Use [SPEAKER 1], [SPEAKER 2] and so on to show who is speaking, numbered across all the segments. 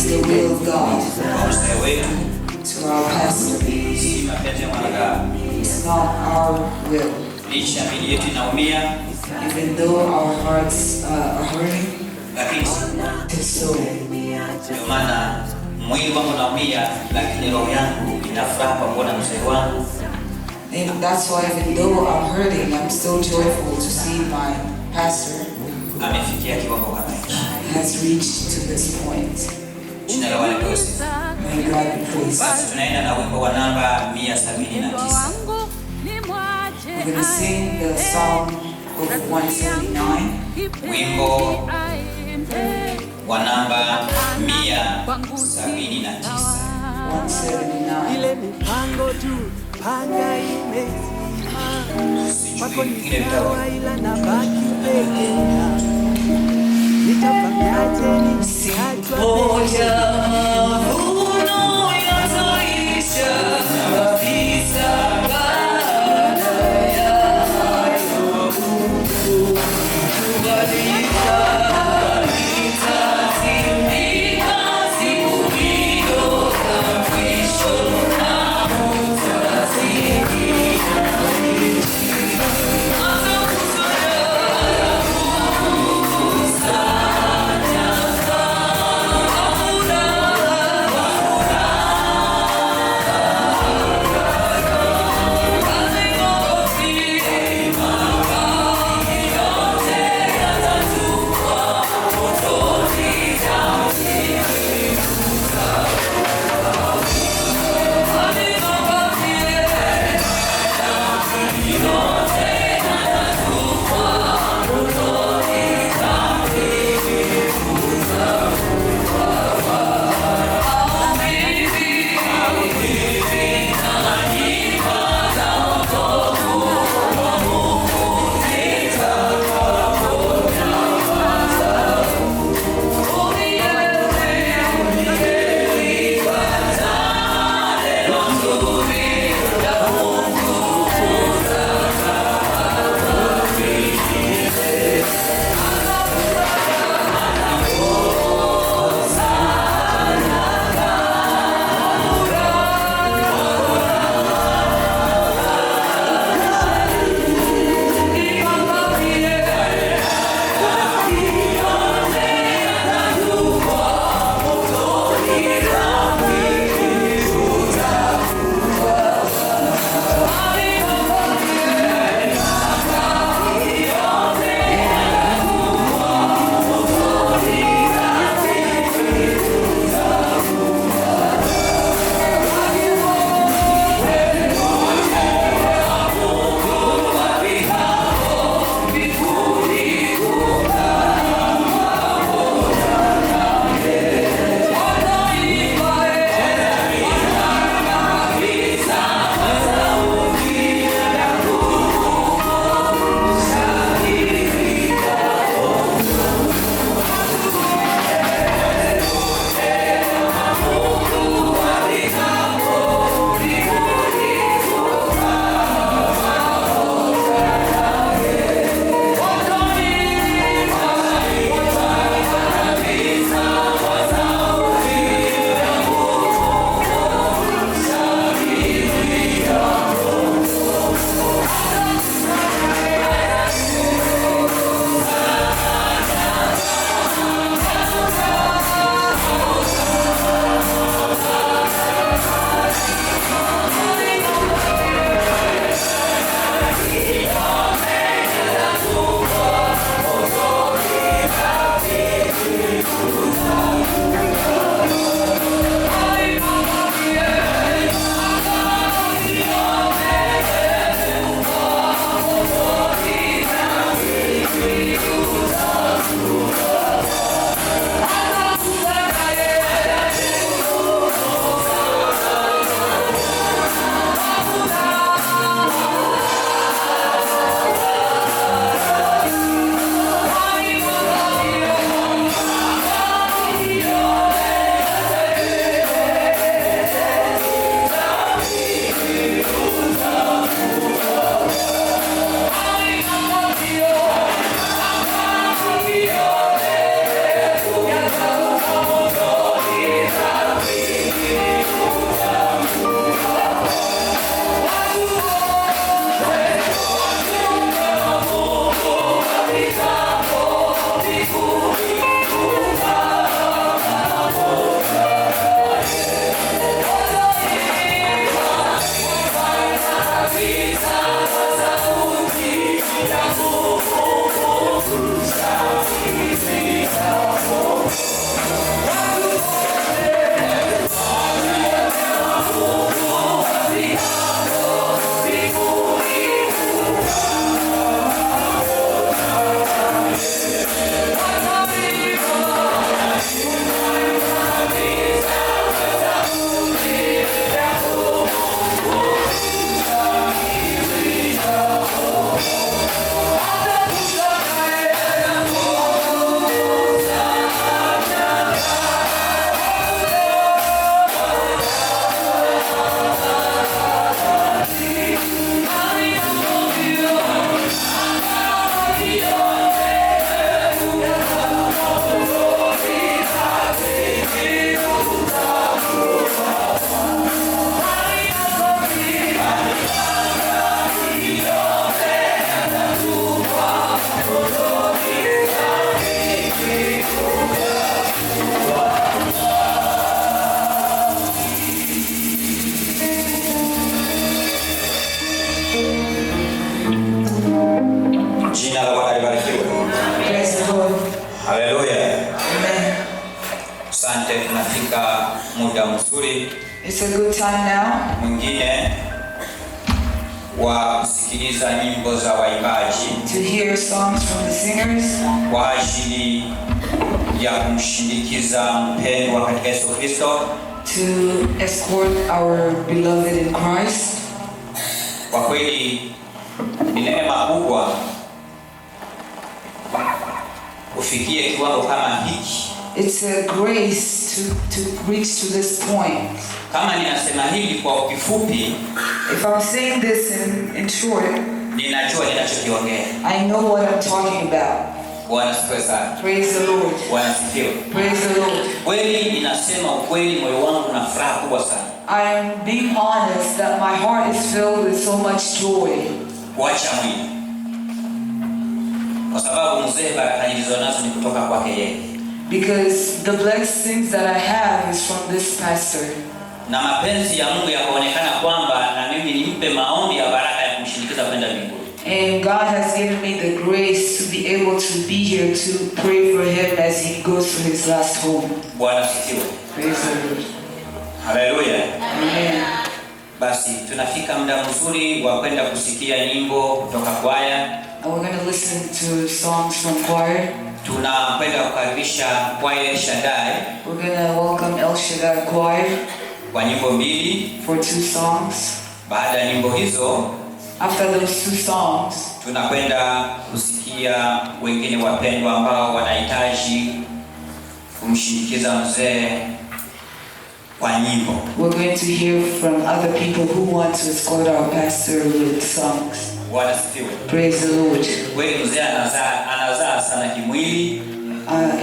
[SPEAKER 1] is the will of God
[SPEAKER 2] kwa ustawi wetu,
[SPEAKER 1] to our pastor.
[SPEAKER 2] si mapenzi ya mwanadamu.
[SPEAKER 1] It's not our will.
[SPEAKER 2] Licha miili yetu inaumia,
[SPEAKER 1] Even though our hearts are hurting,
[SPEAKER 2] lakini
[SPEAKER 1] it's so.
[SPEAKER 2] ndio maana mwili wangu unaumia, lakini roho yangu ina furaha kwa kuona mzee wangu.
[SPEAKER 1] And that's why even though I'm hurting, I'm still joyful to see my pastor
[SPEAKER 2] Amefikia kiwango kama hicho.
[SPEAKER 1] has reached to this point.
[SPEAKER 2] Jina la Bwana lipewe sifa.
[SPEAKER 1] May God be praised.
[SPEAKER 2] Basi tunaenda na wimbo wa namba 179.
[SPEAKER 1] We're going to sing the Psalm of 179.
[SPEAKER 2] Wimbo wa namba 179.
[SPEAKER 1] 179.
[SPEAKER 3] Ile mipango tu panga imesimama, wako ni sawa ila nabaki peke yangu. Nitafanyaje nisiachwe
[SPEAKER 2] muda mzuri
[SPEAKER 1] It's a good time now
[SPEAKER 2] mwingine wa kusikiliza nyimbo za waimbaji
[SPEAKER 1] to hear songs from the singers
[SPEAKER 2] kwa ajili ya kumshindikiza mpendwa katika Yesu Kristo,
[SPEAKER 1] to escort our beloved in Christ.
[SPEAKER 2] Kwa kweli ni neema kubwa ufikie kiwango kama hiki.
[SPEAKER 1] It's a grace to reach to this point.
[SPEAKER 2] Kama ninasema hivi kwa kifupi,
[SPEAKER 1] If I'm saying this in short,
[SPEAKER 2] ninajua ninachokiongea.
[SPEAKER 1] I know what I'm talking about.
[SPEAKER 2] Bwana asifiwe sana.
[SPEAKER 1] Praise the Lord.
[SPEAKER 2] Bwana asifiwe.
[SPEAKER 1] Praise the Lord.
[SPEAKER 2] Kweli ninasema ukweli, moyo wangu na furaha kubwa sana.
[SPEAKER 1] I am being honest that my heart is filled with so much joy.
[SPEAKER 2] Kuacha mwili. Kwa sababu mzee baraka nilizonazo ni kutoka kwake yeye.
[SPEAKER 1] Because the blessings that I have is from this pastor.
[SPEAKER 2] Na mapenzi ya Mungu yakaonekana kwamba na mimi nimpe maombi ya baraka ya kumshindikiza kwenda mbinguni.
[SPEAKER 1] And God has given me the grace to be able to be here to pray for him as he goes to his last home.
[SPEAKER 2] Bwana asifiwe.
[SPEAKER 1] Praise the Lord.
[SPEAKER 2] Haleluya.
[SPEAKER 1] Amen.
[SPEAKER 2] Basi tunafika muda mzuri wa kwenda kusikia nyimbo kutoka kwaya.
[SPEAKER 1] And we're going to listen to songs from choir.
[SPEAKER 2] Tunakwenda kukaribisha kwaya El Shaddai
[SPEAKER 1] We're going to welcome El Shaddai Choir
[SPEAKER 2] kwa nyimbo mbili.
[SPEAKER 1] for 2 songs.
[SPEAKER 2] Baada ya nyimbo hizo,
[SPEAKER 1] After those 2 songs,
[SPEAKER 2] tunakwenda kusikia wengine wapendwa ambao wanahitaji kumshindikiza mzee kwa nyimbo.
[SPEAKER 1] we're going to hear from other people who want to escort our pastor with songs.
[SPEAKER 2] Bwana asifiwe.
[SPEAKER 1] Praise the Lord.
[SPEAKER 2] Kweli mzee anazaa sana kimwili,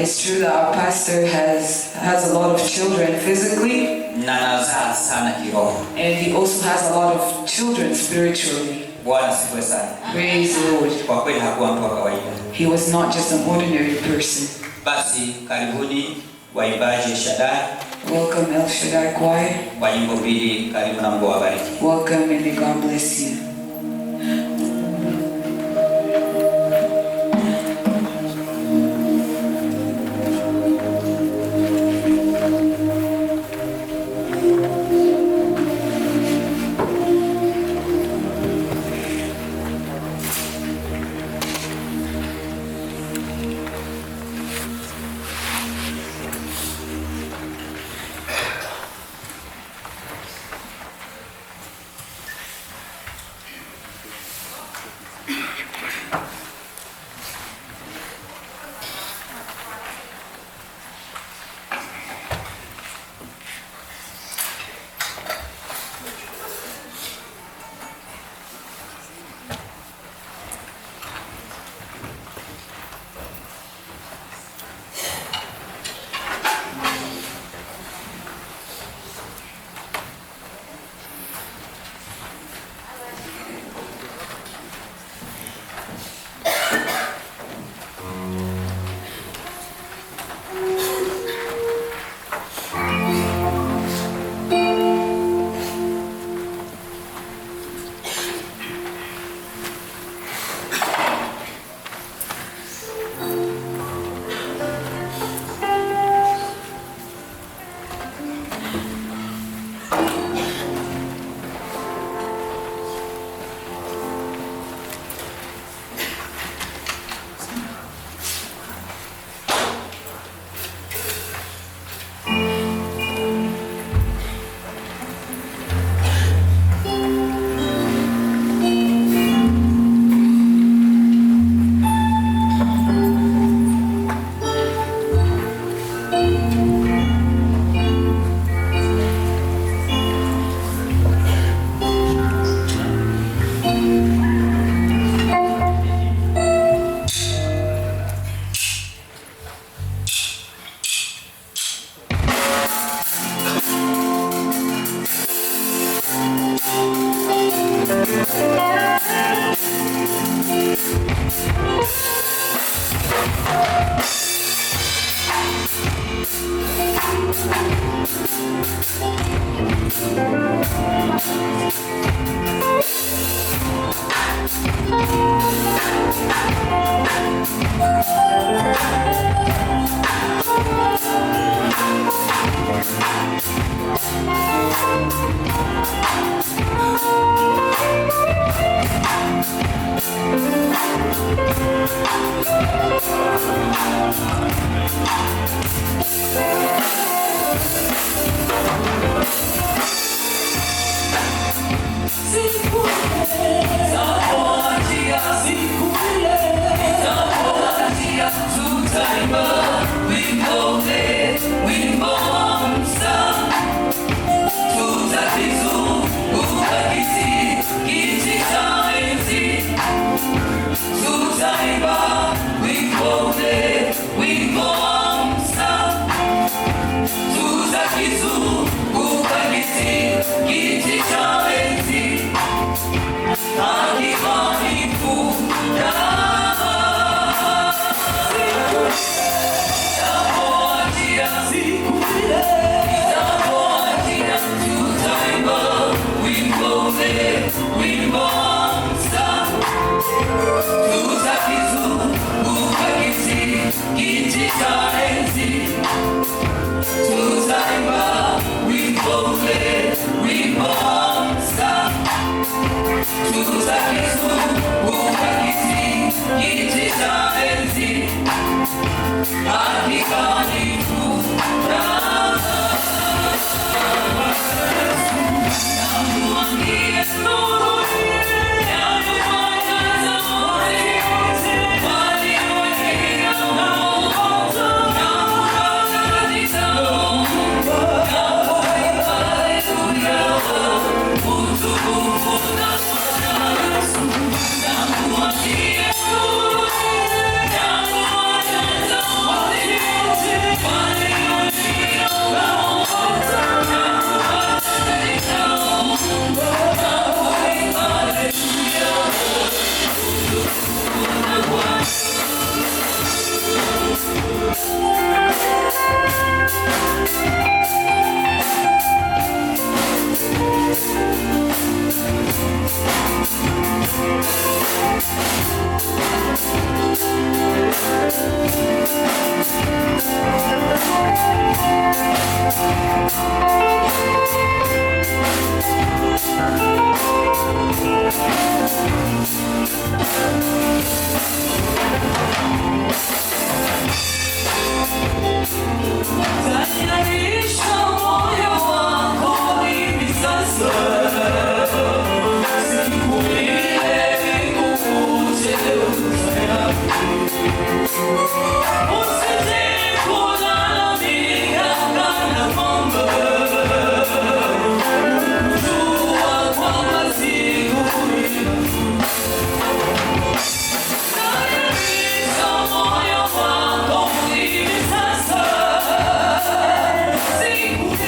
[SPEAKER 1] It's true that our pastor has a lot of children physically,
[SPEAKER 2] na anazaa sana kiroho.
[SPEAKER 1] and he also has a lot of children spiritually.
[SPEAKER 2] Bwana asifiwe sana.
[SPEAKER 1] Praise the Lord.
[SPEAKER 2] Kwa kweli hakuwa mtu wa kawaida.
[SPEAKER 1] He was not just an ordinary person.
[SPEAKER 2] Basi karibuni waimbaji El Shaddai
[SPEAKER 1] Welcome El Shaddai Choir.
[SPEAKER 2] kwa nyimbo mbili. Karibu na Mungu awabariki.
[SPEAKER 1] Welcome and may God bless you.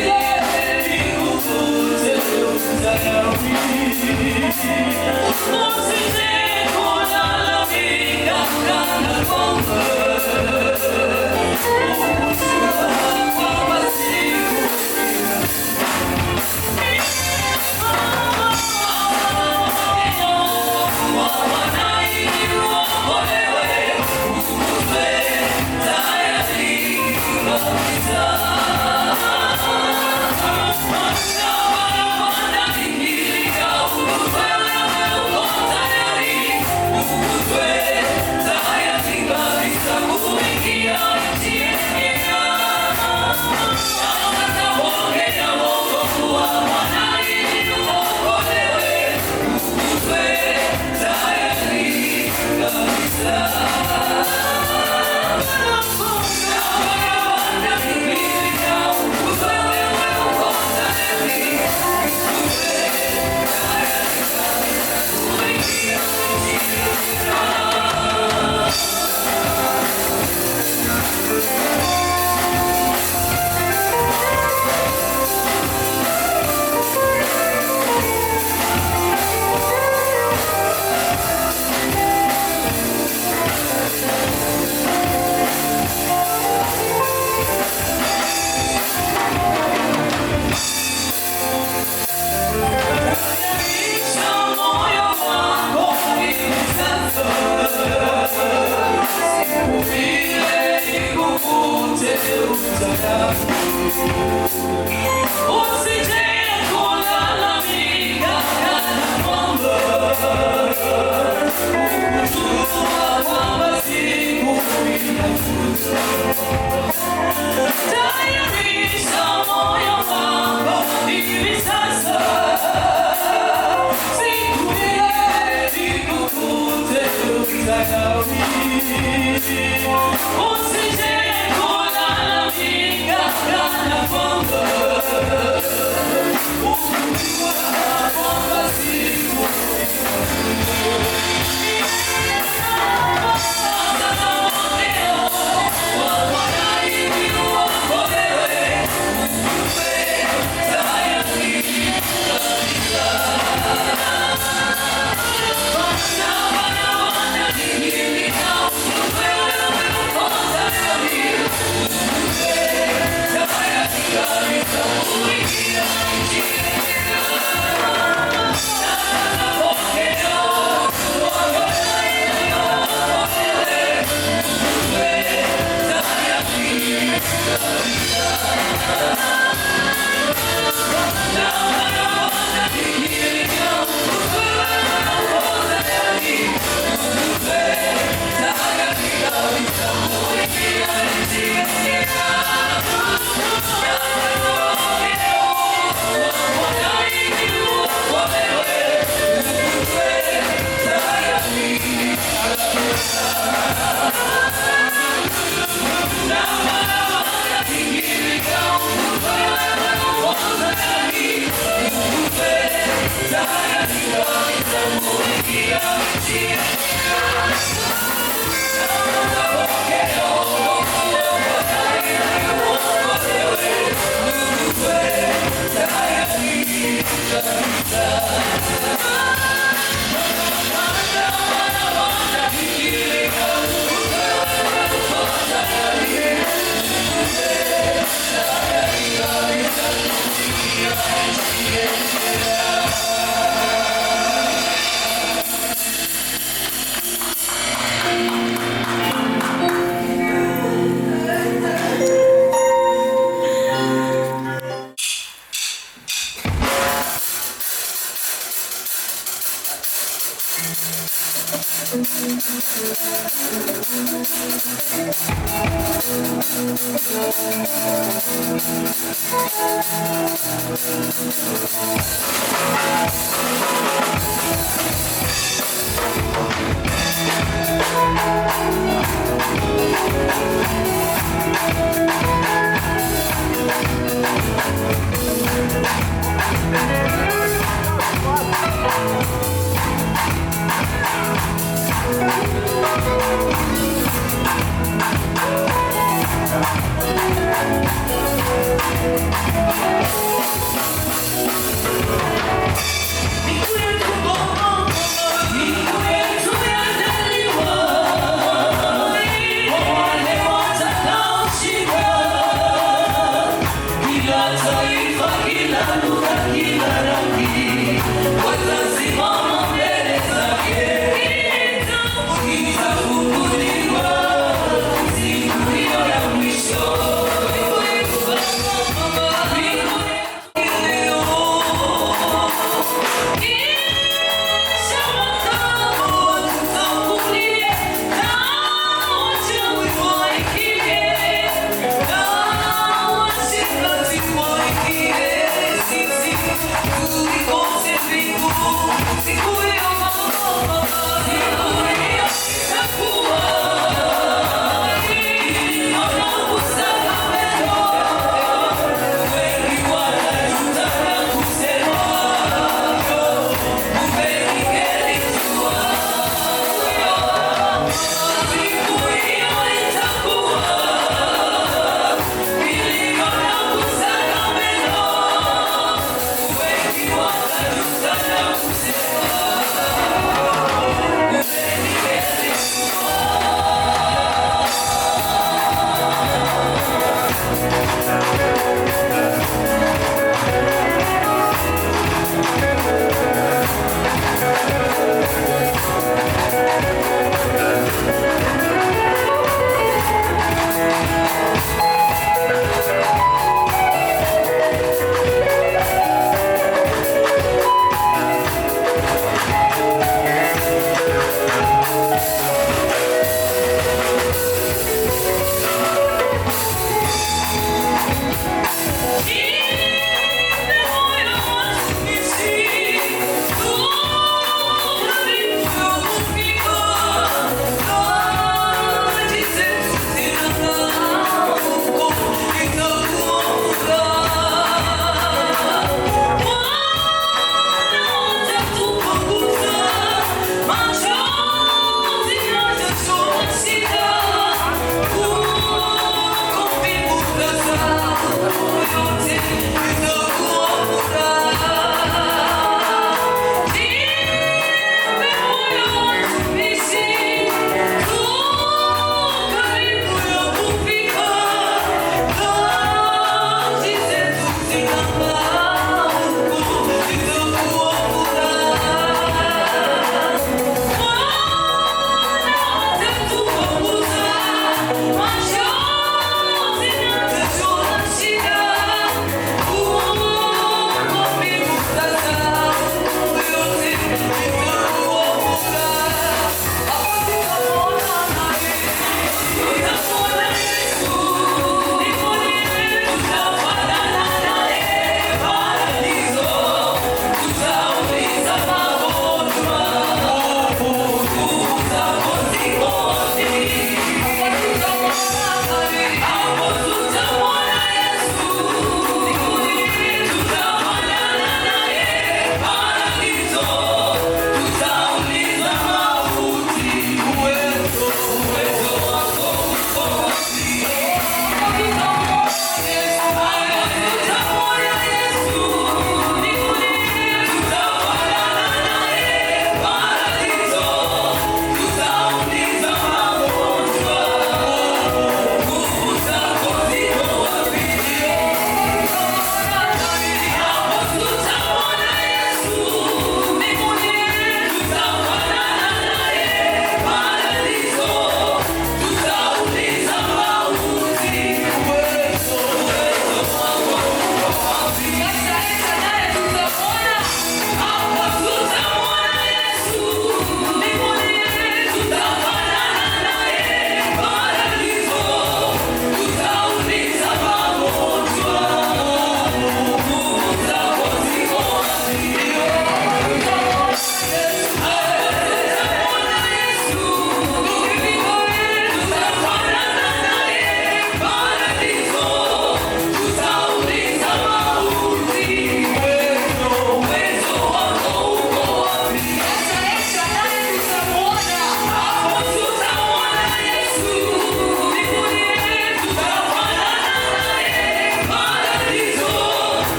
[SPEAKER 4] Yeah.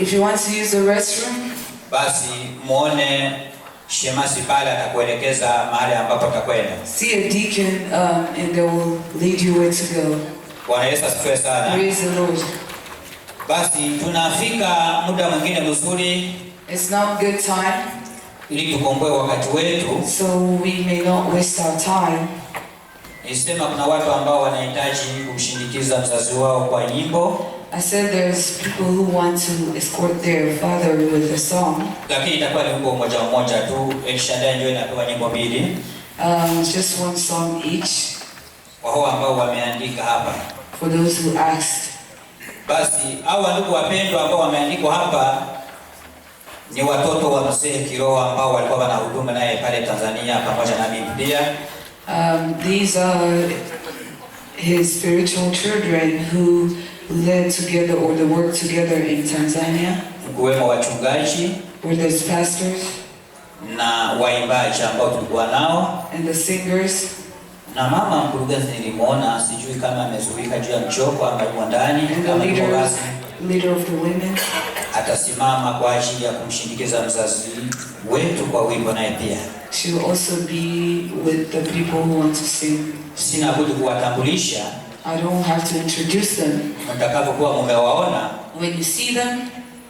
[SPEAKER 1] If you want to use the restroom,
[SPEAKER 2] basi muone shemasi pale atakuelekeza mahali ambapo utakwenda.
[SPEAKER 1] see a deacon and they will lead you where to go.
[SPEAKER 2] Bwana Yesu asifiwe sana.
[SPEAKER 1] Praise the Lord.
[SPEAKER 2] Basi tunafika muda mwingine mzuri
[SPEAKER 1] It's not good time,
[SPEAKER 2] ili tukomboe wakati wetu.
[SPEAKER 1] so we may not waste our time.
[SPEAKER 2] Nisema kuna watu ambao wanahitaji kumshindikiza mzazi wao kwa nyimbo.
[SPEAKER 1] I said there's people who want to escort their father with a song.
[SPEAKER 2] Lakini itakuwa ni wimbo mmoja tu. Elshadai ndio inapewa nyimbo mbili.
[SPEAKER 1] Just one song each.
[SPEAKER 2] Kwa hao ambao wameandika hapa.
[SPEAKER 1] For those who asked.
[SPEAKER 2] Basi hao ndugu wapendwa ambao wameandikwa hapa ni watoto wa mzee kiroho ambao walikuwa wanahuduma naye pale Tanzania pamoja na mimi pia.
[SPEAKER 1] These are his spiritual children who led together or they worked together in Tanzania.
[SPEAKER 2] Kuwemo wachungaji,
[SPEAKER 1] where there's pastors
[SPEAKER 2] na waimbaji ambao tulikuwa nao,
[SPEAKER 1] and the singers.
[SPEAKER 2] Na mama mkurugenzi nilimuona, sijui kama amezuika juu ya mchoko ama yuko ndani,
[SPEAKER 1] And
[SPEAKER 2] kama
[SPEAKER 1] the
[SPEAKER 2] yuko basi
[SPEAKER 1] leader of the women
[SPEAKER 2] atasimama kwa ajili ya kumshindikiza mzazi wetu kwa wimbo naye pia.
[SPEAKER 1] She will also be with the people who want to sing.
[SPEAKER 2] Sina budi kuwatambulisha.
[SPEAKER 1] I don't have to introduce them.
[SPEAKER 2] Mtakapokuwa mumewaona,
[SPEAKER 1] When you see them,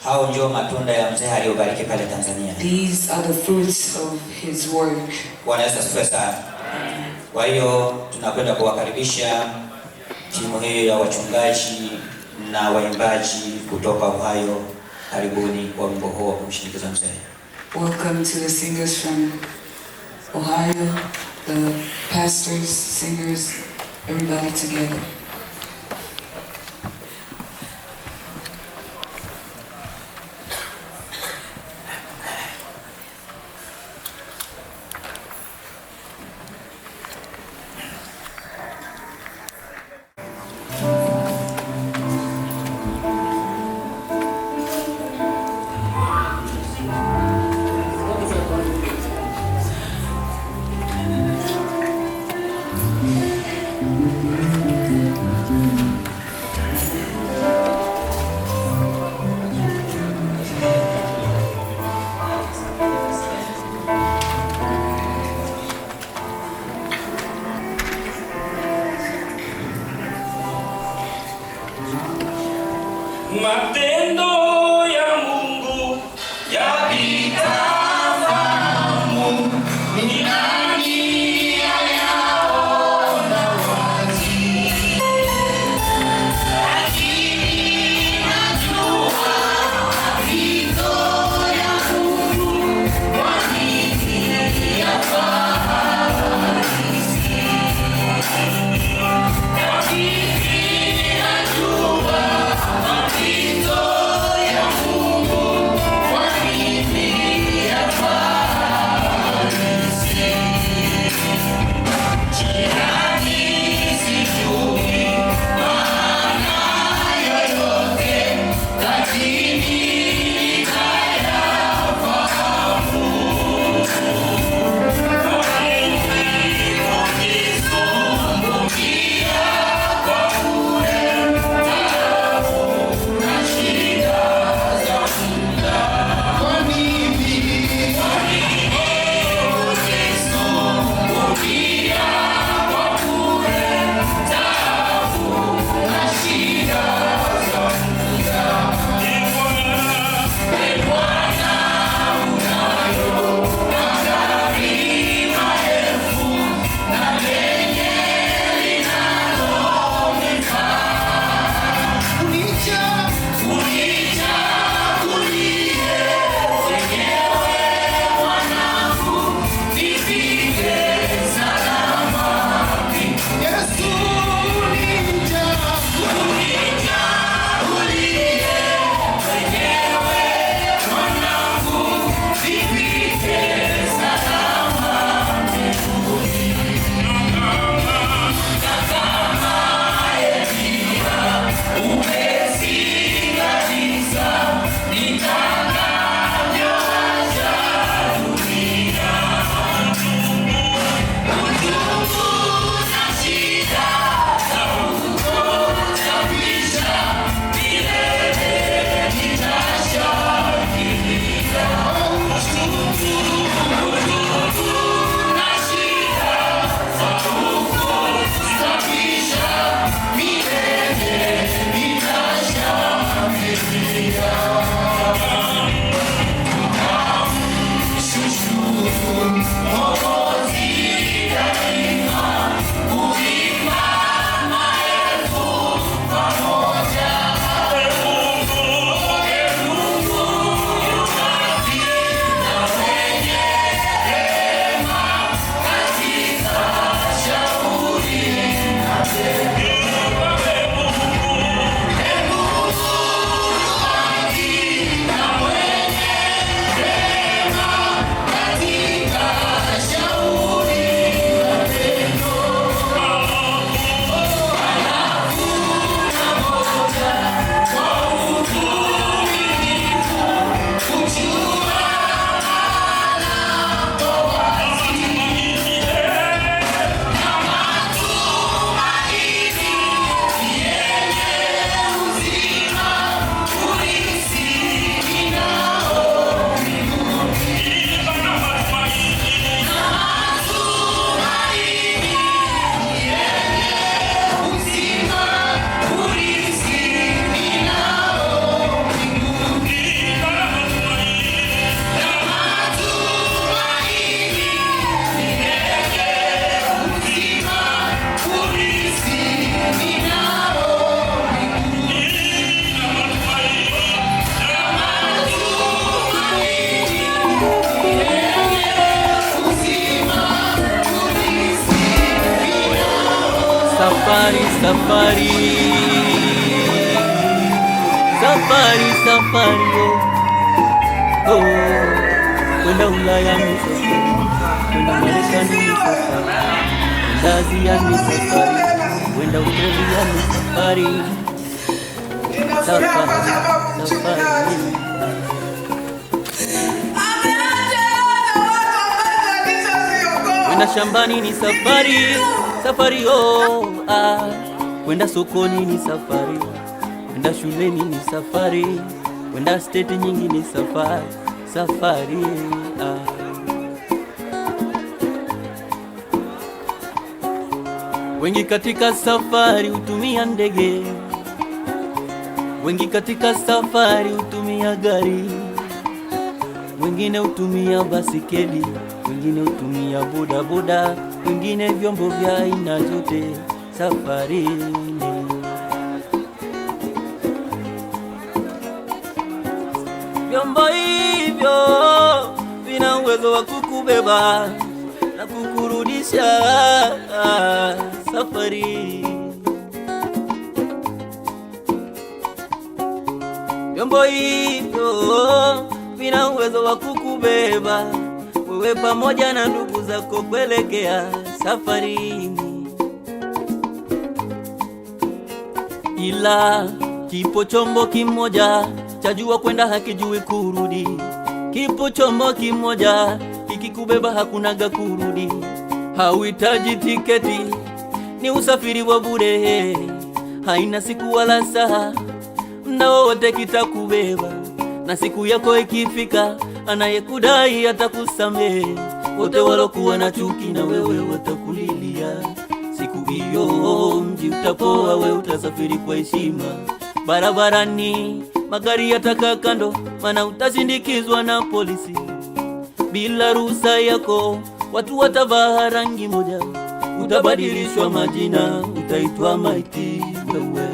[SPEAKER 2] hao ndio matunda ya mzee aliyobariki pale Tanzania.
[SPEAKER 1] these are the fruits of his work.
[SPEAKER 2] Bwana Yesu asifiwe sana. Kwa hiyo tunakwenda kuwakaribisha timu hii ya wachungaji na waimbaji kutoka Ohio. Karibuni kwa wimbo huo kumshindikiza mzee.
[SPEAKER 1] Welcome to the singers from Ohio, the pastors, singers, everybody together.
[SPEAKER 4] Matendo ya Mungu yapita fahamu, ni nani ayaona wazi? Lakini najua mapito ya Mungu kwa nini yafahamu rahisi. Lakini najua mapito
[SPEAKER 3] safari, safari, safari, safari, oh, oh. Kwenda Ulaya ni safari, kwenda Marekani ni safari, kwenda Asia ni safari, kwenda Australia ni safari, safari, safari. Kwenda shambani ni safari, safari, oh, ah. Kwenda sokoni ni safari, kwenda shuleni ni safari, kwenda state nyingi ni safari, safari, ah. Wengi katika safari hutumia ndege, wengi katika safari hutumia gari, wengine hutumia basikeli, wengine hutumia boda boda, wengine vyombo vya aina zote safarini. Vyombo hivyo vina uwezo wa kukubeba na kukurudisha safari. Vyombo hivyo vina uwezo wa kukubeba wewe pamoja na ndugu zako kuelekea safarini. Ila kipo chombo kimoja chajua kwenda hakijui kurudi. Kipo chombo kimoja kikikubeba hakunaga kurudi. Hauhitaji tiketi, ni usafiri wa bure, haina siku wala saa, muda wote kitakubeba, na siku yako ikifika anayekudai atakusamehe. Wote walokuwa na chuki na wewe watakulilia. Siku hiyo mji utapoa, wewe utasafiri kwa heshima. Barabarani magari yatakaa kando, maana utasindikizwa na polisi. Bila ruhusa yako watu watavaa rangi moja, utabadilishwa majina, utaitwa maiti wewe.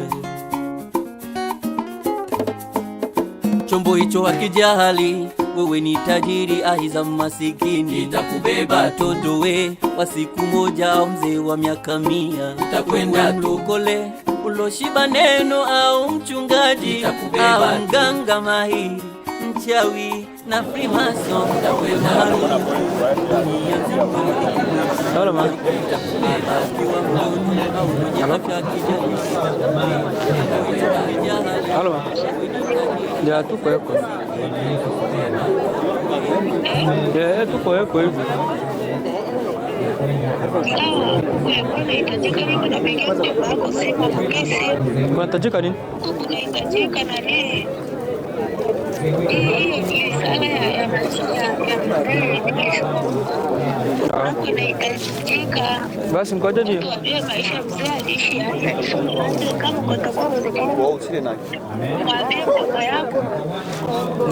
[SPEAKER 3] Chombo hicho hakijali wewe ni tajiri aiza masikini, itakubeba tondowe wa siku moja au mzee wa miaka 100. Utakwenda tukole uloshiba neno au mchungaji au mganga mahiri, mchawi na Freemason.
[SPEAKER 5] Ya tuko yako. Ya tuko yako hivi. Unahitajika nini?
[SPEAKER 6] Unahitajika nani? Hii sala ya unahitajika.
[SPEAKER 5] Basi ngoja je.
[SPEAKER 6] Maisha mzee aliishi kama kwa sababu
[SPEAKER 5] Wao usile naye.
[SPEAKER 6] mwambie baba yako.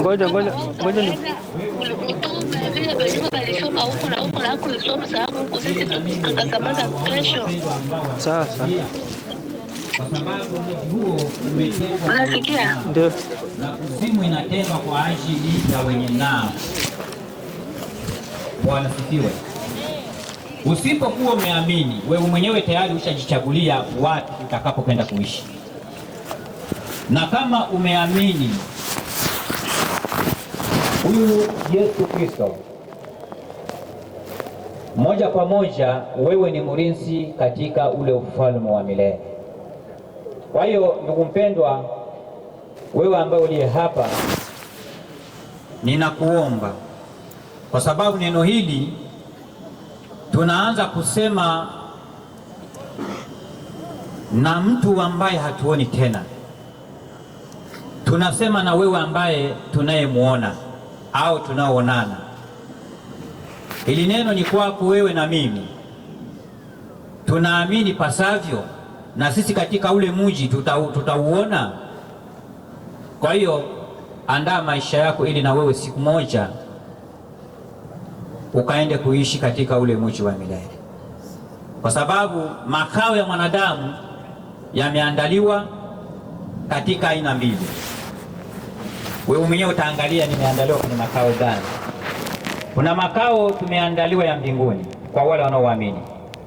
[SPEAKER 5] Ngoja ni.
[SPEAKER 6] Vile basi alisoma huko na huko na kulisoma sababu huko sisi tukasambaza kesho.
[SPEAKER 5] Sasa.
[SPEAKER 6] Unasikia?
[SPEAKER 5] Ndio.
[SPEAKER 7] Na kuzimu inatendwa kwa ajili ya wenye nao. Bwana sifiwe. Usipokuwa umeamini, wewe mwenyewe tayari ushajichagulia wapi utakapokwenda kuishi. Na kama umeamini huyu Yesu Kristo, moja kwa moja wewe ni mrithi katika ule ufalme wa milele. Kwa hiyo ndugu mpendwa, wewe ambaye uliye hapa, ninakuomba, kwa sababu neno hili tunaanza kusema na mtu ambaye hatuoni tena, tunasema na wewe ambaye tunayemuona au tunaoonana. Hili neno ni kwako wewe na mimi. Tunaamini pasavyo, na sisi katika ule mji tutauona. Kwa hiyo andaa maisha yako ili na wewe siku moja ukaende kuishi katika ule mji wa milele, kwa sababu makao ya mwanadamu yameandaliwa katika aina mbili. Wewe mwenyewe utaangalia nimeandaliwa kwenye makao gani. Kuna makao tumeandaliwa ya mbinguni kwa wale wanaoamini,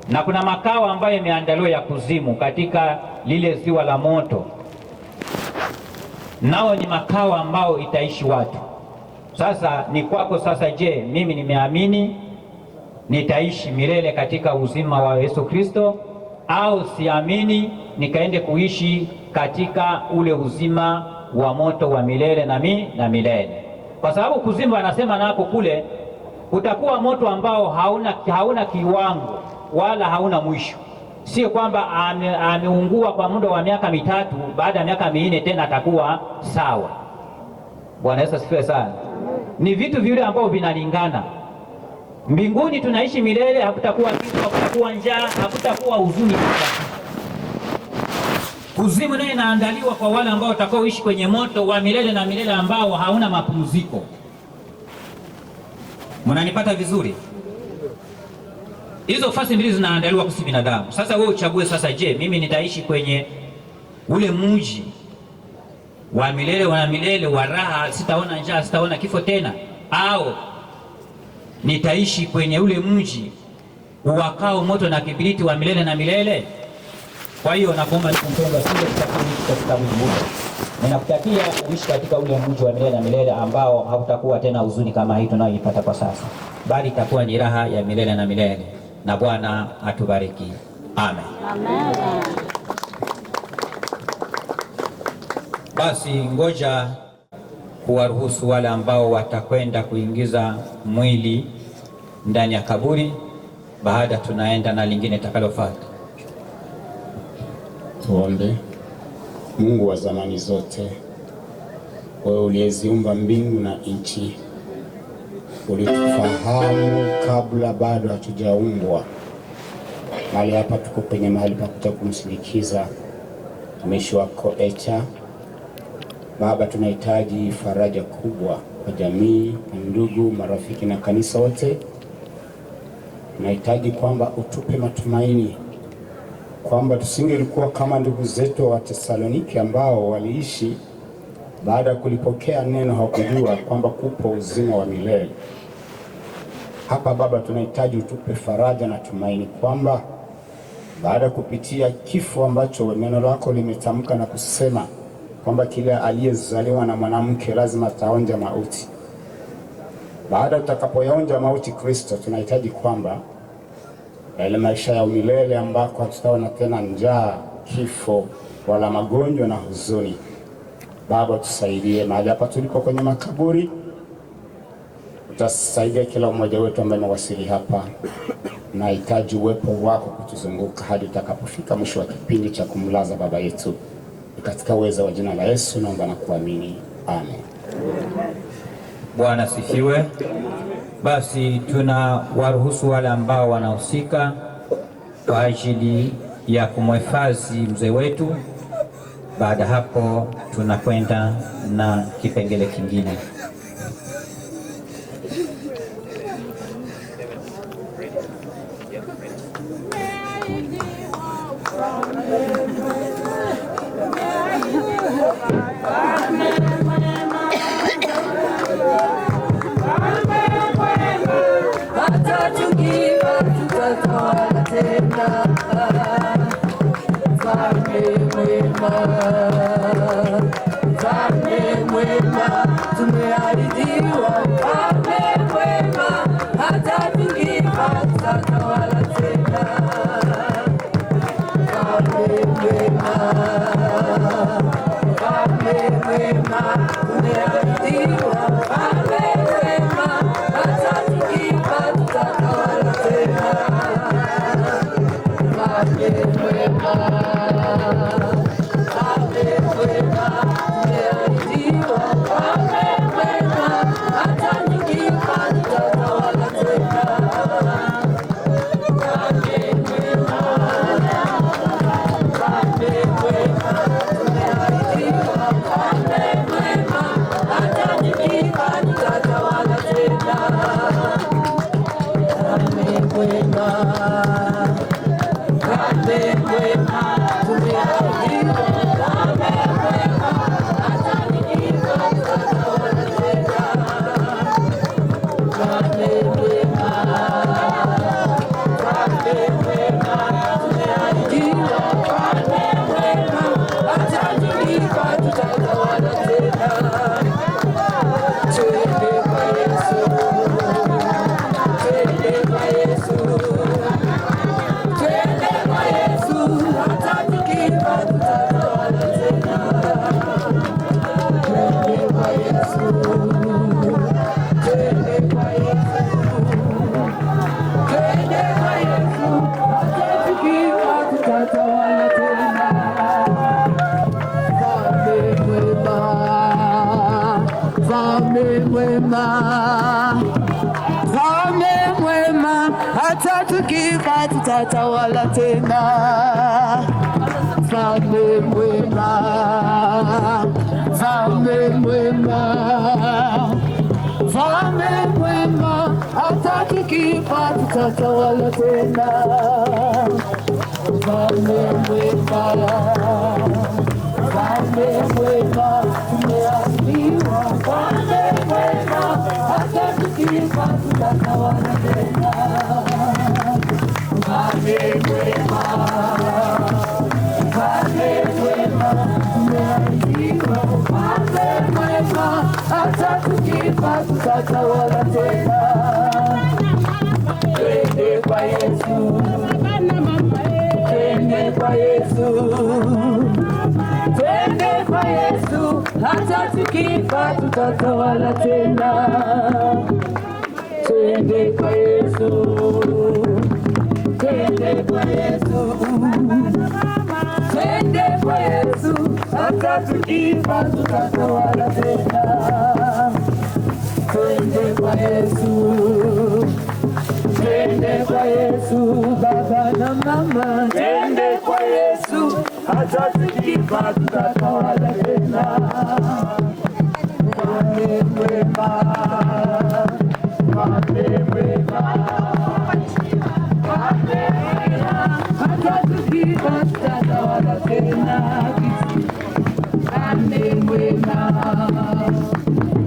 [SPEAKER 7] na kuna makao ambayo yameandaliwa ya kuzimu katika lile ziwa la moto, nao ni makao ambao itaishi watu. Sasa ni kwako sasa, je, mimi nimeamini nitaishi milele katika uzima wa Yesu Kristo, au siamini nikaende kuishi katika ule uzima wa moto wa milele na milele? Kwa sababu kuzimu anasema nako kule utakuwa moto ambao hauna kiwango wala hauna mwisho. Sio kwamba ameungua kwa muda wa miaka 3, baada ya miaka 4 tena atakuwa sawa. Bwana Yesu asifiwe sana. Ni vitu vile ambavyo vinalingana. Mbinguni tunaishi milele, hakutakuwa kitu, hakutakuwa njaa, hakutakuwa huzuni. Kuzimu naye inaandaliwa kwa wale ambao watakaoishi kwenye moto wa milele na milele ambao hauna mapumziko. Mnanipata vizuri? Hizo fasi mbili zinaandaliwa kwa binadamu. Sasa wewe uchague sasa, je, mimi nitaishi kwenye ule mji wa milele wa milele wa raha, sitaona njaa, sitaona kifo tena, au nitaishi kwenye ule mji uwakao moto na kibiriti wa milele na milele? Kwa hiyo nakuomba nikumpenda sije katika mji huu. Ninakutakia uishi katika ule mji wa milele na milele ambao hautakuwa tena huzuni kama hii tunayoipata kwa sasa, bali itakuwa ni raha ya milele na milele. Na Bwana atubariki. Amen. Amen. Basi ngoja kuwaruhusu wale ambao watakwenda kuingiza mwili ndani ya kaburi. Baada tunaenda na lingine takalofuata.
[SPEAKER 8] Tuombe. Mungu wa zamani zote, wewe uliyeziumba mbingu na nchi, ulitufahamu kabla bado hatujaumbwa. Mahali hapa tuko kwenye mahali pa kuja kumsindikiza mtumishi wako Echa. Baba, tunahitaji faraja kubwa kwa jamii, ndugu, marafiki na kanisa wote. Tunahitaji kwamba utupe matumaini kwamba tusingelikuwa kama ndugu zetu wa Tesaloniki ambao waliishi baada ya kulipokea neno hawakujua kwamba kupo uzima wa milele. Hapa Baba, tunahitaji utupe faraja na tumaini kwamba baada ya kupitia kifo ambacho neno lako limetamka na kusema kwamba kila aliyezaliwa na mwanamke lazima ataonja mauti, baada utakapoyaonja mauti Kristo, tunahitaji kwamba yale maisha ya milele ambako hatutaona tena njaa, kifo wala magonjwa na huzuni. Baba, tusaidie mahali hapa tulipo kwenye makaburi. Utasaidia kila mmoja wetu ambaye amewasili hapa. Nahitaji uwepo wako kutuzunguka hadi utakapofika mwisho wa kipindi cha kumlaza baba yetu. Katika uwezo wa jina la Yesu naomba na kuamini. Amen.
[SPEAKER 7] Bwana sifiwe. Basi tuna waruhusu wale ambao wanahusika kwa ajili ya kumhifadhi mzee wetu. Baada hapo tunakwenda na kipengele kingine.
[SPEAKER 4] Amen.
[SPEAKER 9] mwema, mfalme mwema, hata tukifa tutatawala tena. Mfalme mwema, mfalme mwema, mfalme mwema, hata tukifa tutatawala tena. Mfalme mwema, mfalme mwema, tumeambiwa mfalme mwema, hata tukifa tutatawala tena. Mfalme mwema, mfalme mwema, tumeambiwa mfalme mwema, hata tukifa tutatawala tena. Twende kwa Yesu, twende kwa Yesu, twende kwa Yesu, hata tukifa tutatawala tena. Twende kwa Yesu, twende kwa Yesu, twende kwa Yesu, hata tukifa tutatawala tena. Twende kwa Yesu, twende kwa Yesu, baba na mama, twende kwa Yesu, hata tukifa tutatawala tena. Mfalme mwema, mfalme mwema, mfalme mwema, hata tukifa tutatawala tena. Mfalme mwema,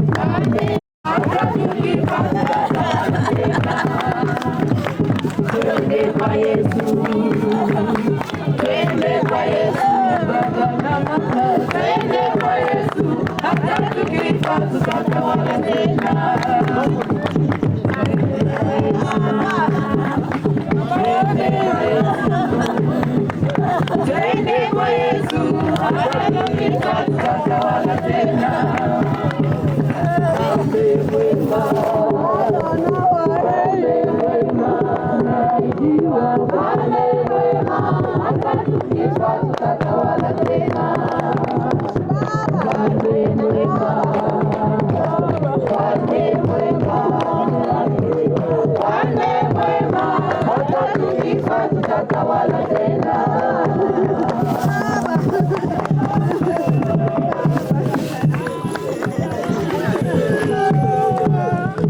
[SPEAKER 9] mfalme hata tukifa tutatawala tena. Twende kwa Yesu, twende kwa Yesu, baba na mama, twende kwa Yesu, hata tukifa tutatawala tena. Twende kwa Yesu, twende kwa Yesu, hata tukifa tutatawala tena. Mfalme mwema, mfalme mwema, naidiwa mfalme mwema, hata tukifa tutatawala tena. Mfalme mwema, mfalme mwema, mfalme mwema, hata tukifa tutatawala tena.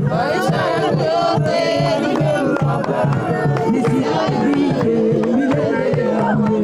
[SPEAKER 9] Maisha yote nimempaka, nisiaibike milele yangu.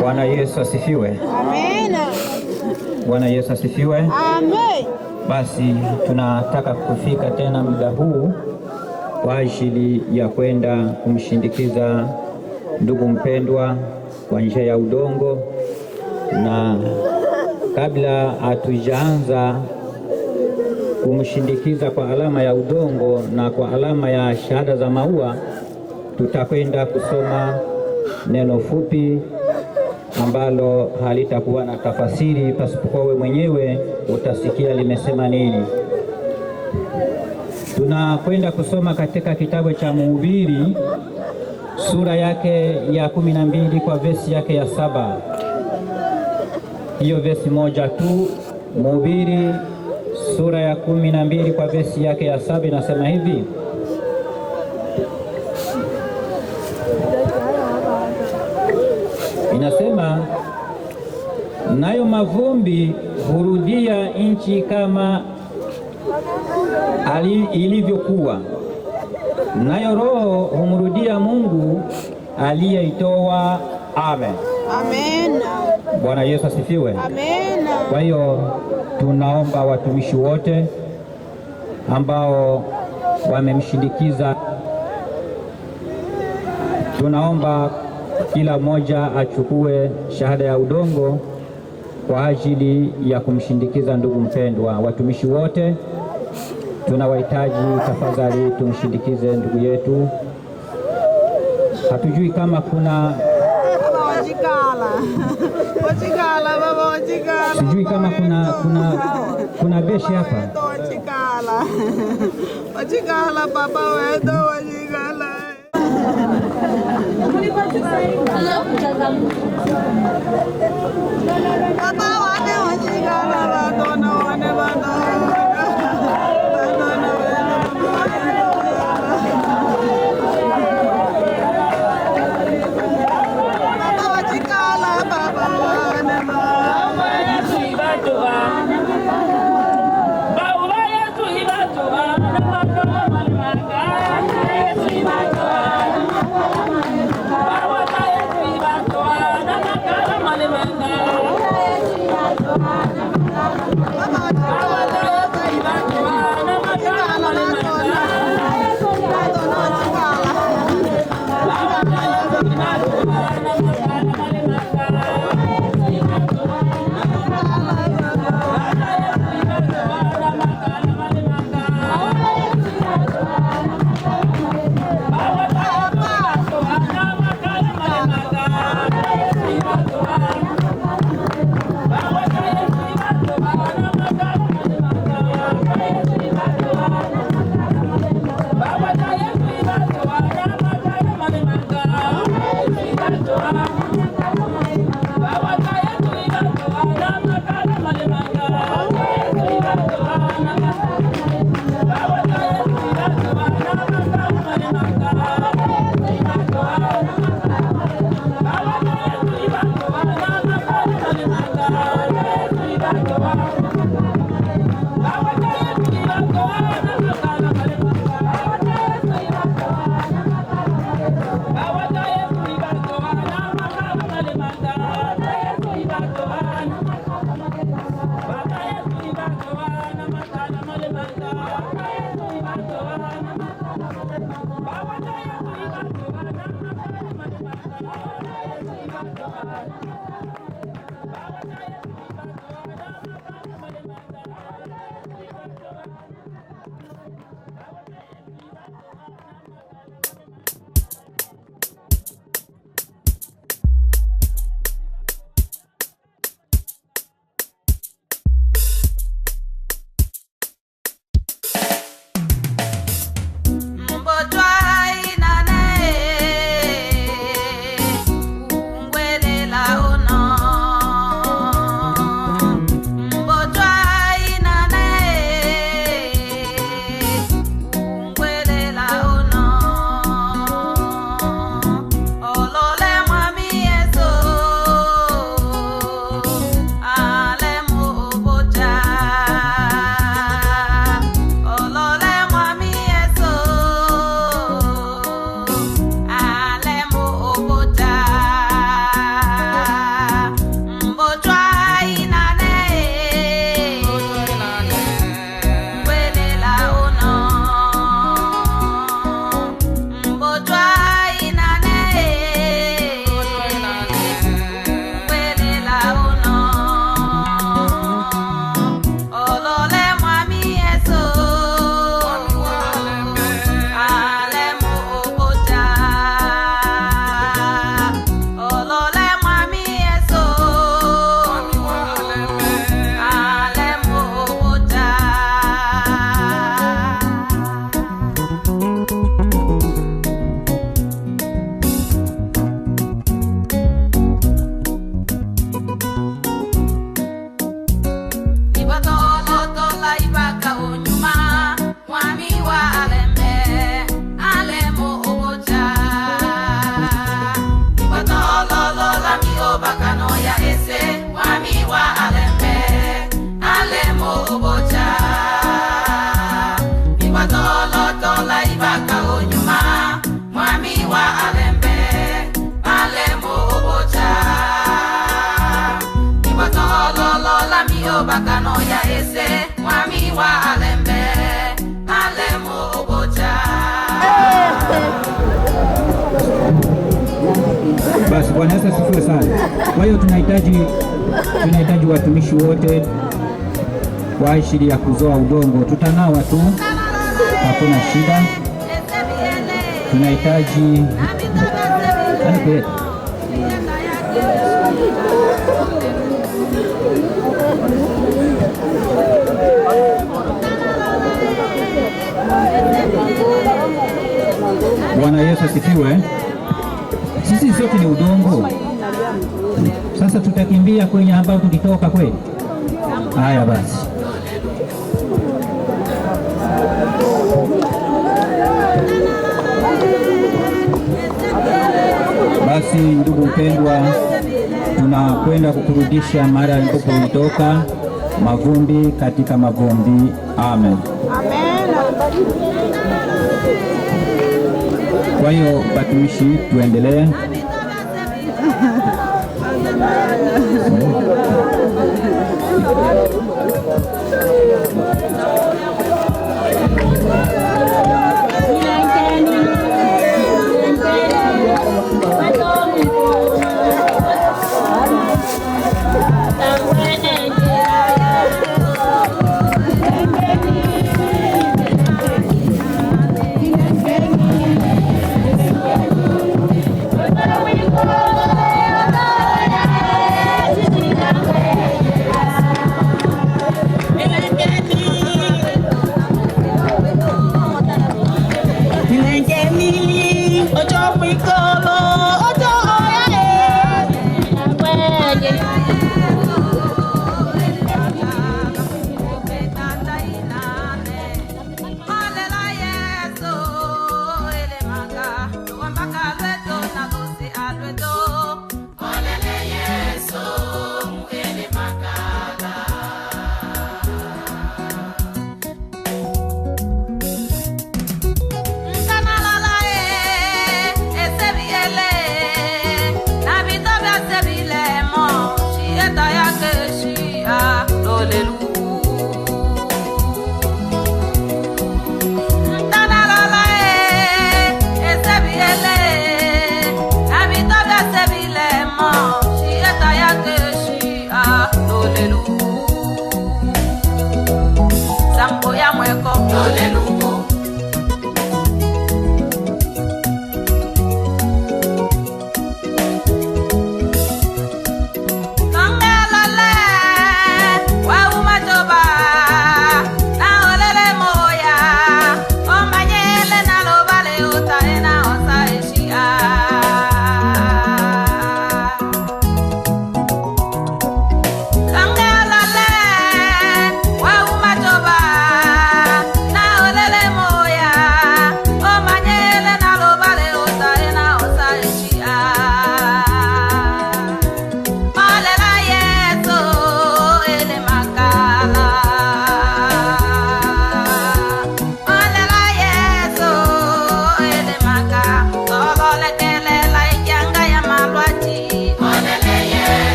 [SPEAKER 7] Bwana Yesu asifiwe.
[SPEAKER 10] Amina.
[SPEAKER 7] Bwana Yesu asifiwe.
[SPEAKER 10] Amen.
[SPEAKER 7] Basi tunataka kufika tena muda huu kwa ajili ya kwenda kumshindikiza ndugu mpendwa kwa njia ya udongo, na kabla hatujaanza kumshindikiza kwa alama ya udongo na kwa alama ya shahada za maua, tutakwenda kusoma neno fupi ambalo halitakuwa na tafasiri pasipokuwa wewe mwenyewe utasikia limesema nini. Tunakwenda kusoma katika kitabu cha Mhubiri sura yake ya 12 kwa vesi yake ya 7. Hiyo vesi moja tu. Mhubiri sura ya 12 kwa vesi yake ya 7 inasema hivi: inasema, nayo mavumbi hurudia nchi kama ilivyokuwa, nayo roho humrudia Mungu aliyeitoa. Amen.
[SPEAKER 10] Amen.
[SPEAKER 7] Bwana Yesu asifiwe.
[SPEAKER 10] Amen.
[SPEAKER 7] Kwa hiyo tunaomba watumishi wote ambao wamemshindikiza, tunaomba kila mmoja achukue shahada ya udongo kwa ajili ya kumshindikiza ndugu mpendwa. Watumishi wote tunawahitaji, tafadhali tumshindikize ndugu yetu. Hatujui kama kuna sijui kama kuna beshi hapa. Basi Bwana Yesu asifiwe sana. Kwa hiyo tunahitaji watumishi wote kwa ajili ya kuzoa udongo. Tutanawa tu, hakuna shida. Tunahitaji Bwana Yesu asifiwe. Sisi sote ni udongo. Sasa tutakimbia kwenye ambao tulitoka kweli? Haya basi. Basi ndugu mpendwa, tunakwenda kukurudisha mara ambapo ulitoka, mavumbi katika mavumbi. Amen. Kwa hiyo batumishi, tuendelee.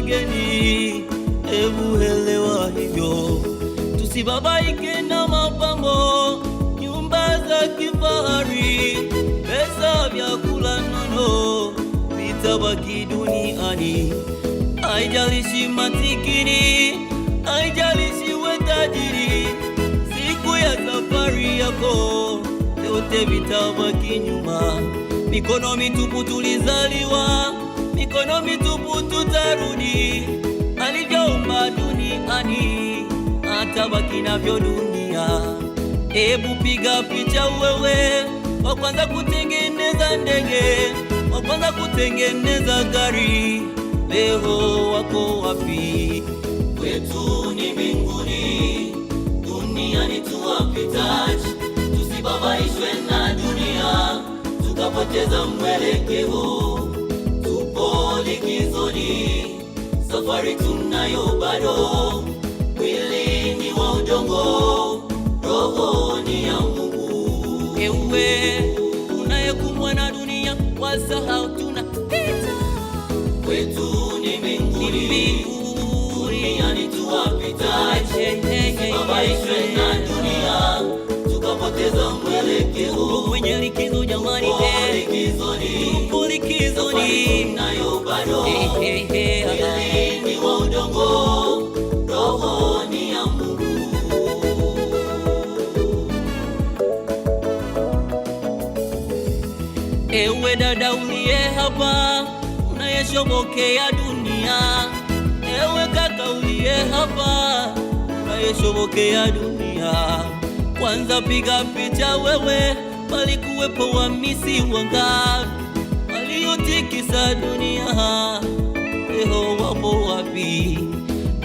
[SPEAKER 3] wageni, hebu elewa hivyo. Tusibabaike na mapambo, nyumba za kifahari, pesa, vyakula nono, vitabaki duniani. Haijalishi masikini, haijalishi we tajiri, siku ya safari yako yote vitabaki nyuma. Mikono mitupu tulizaliwa, mikono mitupu tutarudi. Alivyoumba duniani, atabaki navyo dunia. Hebu piga picha wewe, wa kwanza kutengeneza ndege, wa kwanza kutengeneza gari. Leo wako wapi? Kwetu ni mbinguni, duniani tuwapitaji. Tusibabaishwe na dunia, tukapoteza mwelekeo. Tupo likizoni, safari tunayo bado. Mwili ni wa udongo, roho ni ya Mungu. Ewe unayekumbwa na dunia, wasahau tunapita. Kwetu ni mbinguni, duniani tuwapitaji. Tusibabaishwe na dunia, tukapoteza mwelekeo. Mwenye likizo jamani, tupo likizoni, tunayo bado. Mwili ni wa udongo, roho ni ya Mungu. Ewe dada uliye hapa, unayeshobokea dunia. Ewe kaka uliye hapa, unayeshobokea dunia. Kwanza piga picha wewe, walikuwepo wamisi wangapi waliotikisa dunia, leo wapo wapi?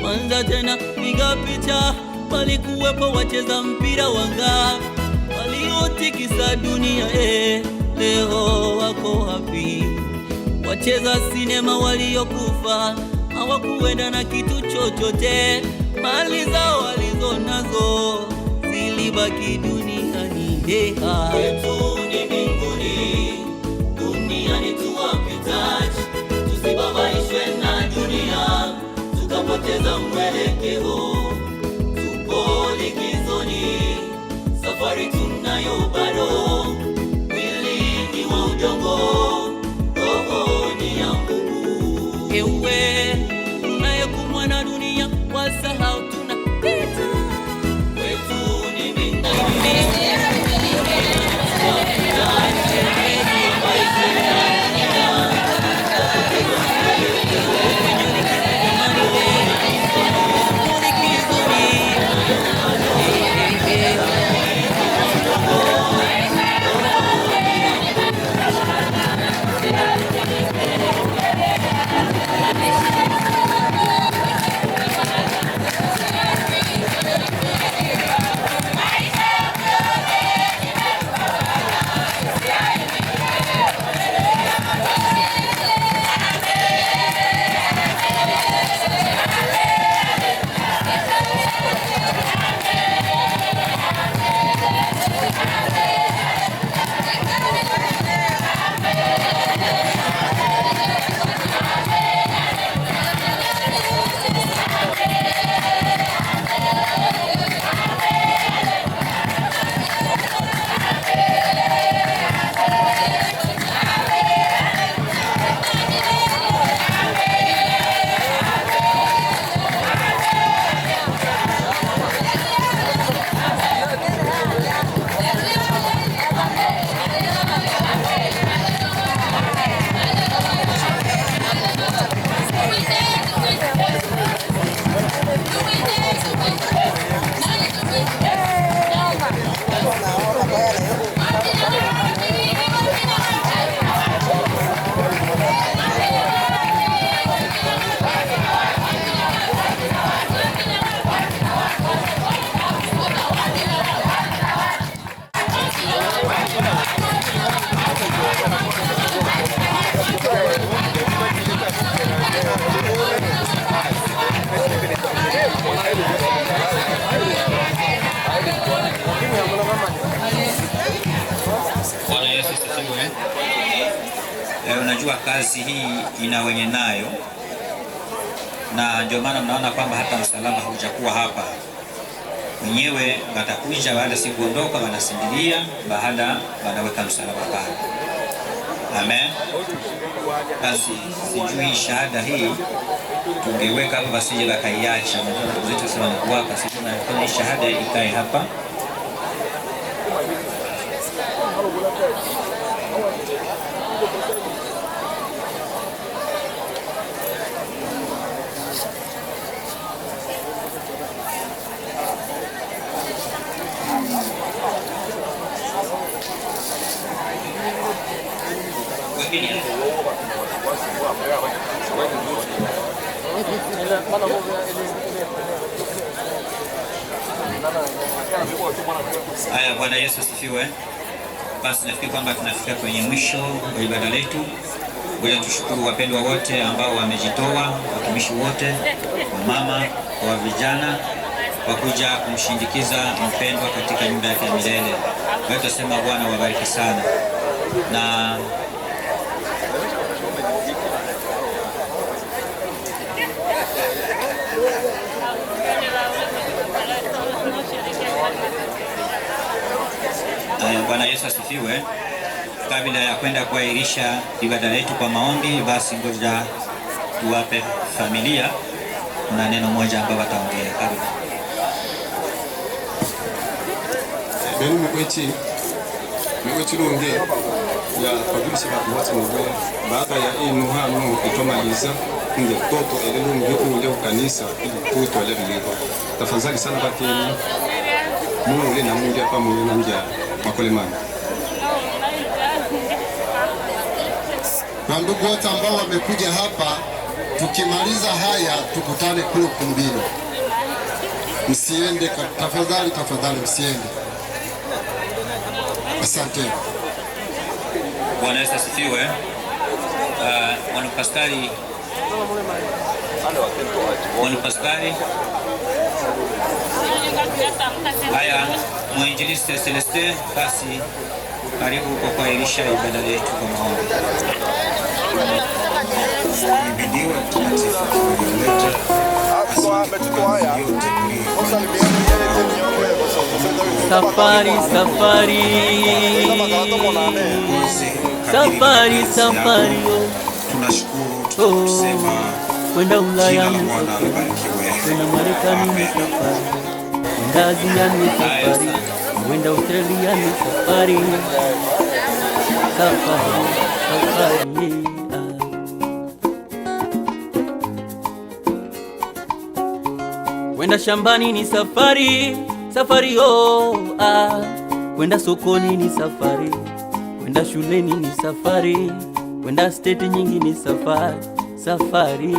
[SPEAKER 3] Kwanza tena piga picha, walikuwepo wacheza mpira wangapi waliotikisa dunia, leo wako wapi? Wacheza sinema waliokufa hawakuenda na kitu chochote, mali zao walizo nazo zilibaki duniani. Kwetu ni mbinguni, duniani tuwapitaji. Tusibabaishwe na dunia, tukapoteza mwelekeo. Tupo likizoni, safari tunayo bado. Mwili ni wa udongo, roho ni ya Mungu. Ewe unayekumbwa na dunia, wasahau tunapita. Kwetu ni mbinguni,
[SPEAKER 2] Unajua kazi hii ina wenye nayo, na ndio maana mnaona kwamba hata msalaba haujakuwa hapa. Wenyewe watakuja baada si kuondoka, wanasindilia baada wanaweka msalaba pale. Amen. Basi sijui shahada hii tungeweka hapa basije bakaiacha. Ndio zetu sasa wanakuwaka, sijui na shahada ikae hapa. Haya, Bwana Yesu asifiwe. Basi nafikiri kwamba tunafika kwenye mwisho wa ibada letu. Ngoja tushukuru wapendwa wote ambao wamejitoa, watumishi wote, wa mama, wa vijana, kwa kuja kumshindikiza mpendwa katika nyumba yake ya milele. Kwa hiyo tunasema Bwana wabariki sana. Na Bwana Yesu asifiwe. Kabla ya kwenda kuahirisha ibada letu kwa maombi, basi ngoja tuwape familia na neno moja ambalo wataongea. Karibu.
[SPEAKER 11] Beni mkwechi lunge ya pagulisha bakuwati mwe baada ya inu hano itomaliza nge toto elelunge ule ukanisa ili tuto elelileko. Tafadhali sana bakeni Mungu ule na Mungu hapa mwe na njia makolemani.
[SPEAKER 12] Na ndugu wote ambao wamekuja hapa, tukimaliza haya tukutane kule kumbini. Msiende tafadhali, tafadhali msiende. Asante.
[SPEAKER 2] Bwana Yesu asifiwe. Bwana Pascali. Bwana Pascali. Haya, mwinjilisti Celeste, basi karibu kwa kuahirisha ibada yetu kwa maombi.
[SPEAKER 3] Safari, safari, safari, safari,
[SPEAKER 11] tunashukuru tunasema
[SPEAKER 3] kwenda Ulaya ni safari, kwenda Marekani ni safari, kwenda Asia ni safari, kwenda Australia ni safari, safari, safari. Kwenda shambani ni safari, safari kwenda sokoni ni safari, kwenda shuleni ni safari, kwenda state nyingi ni safari, safari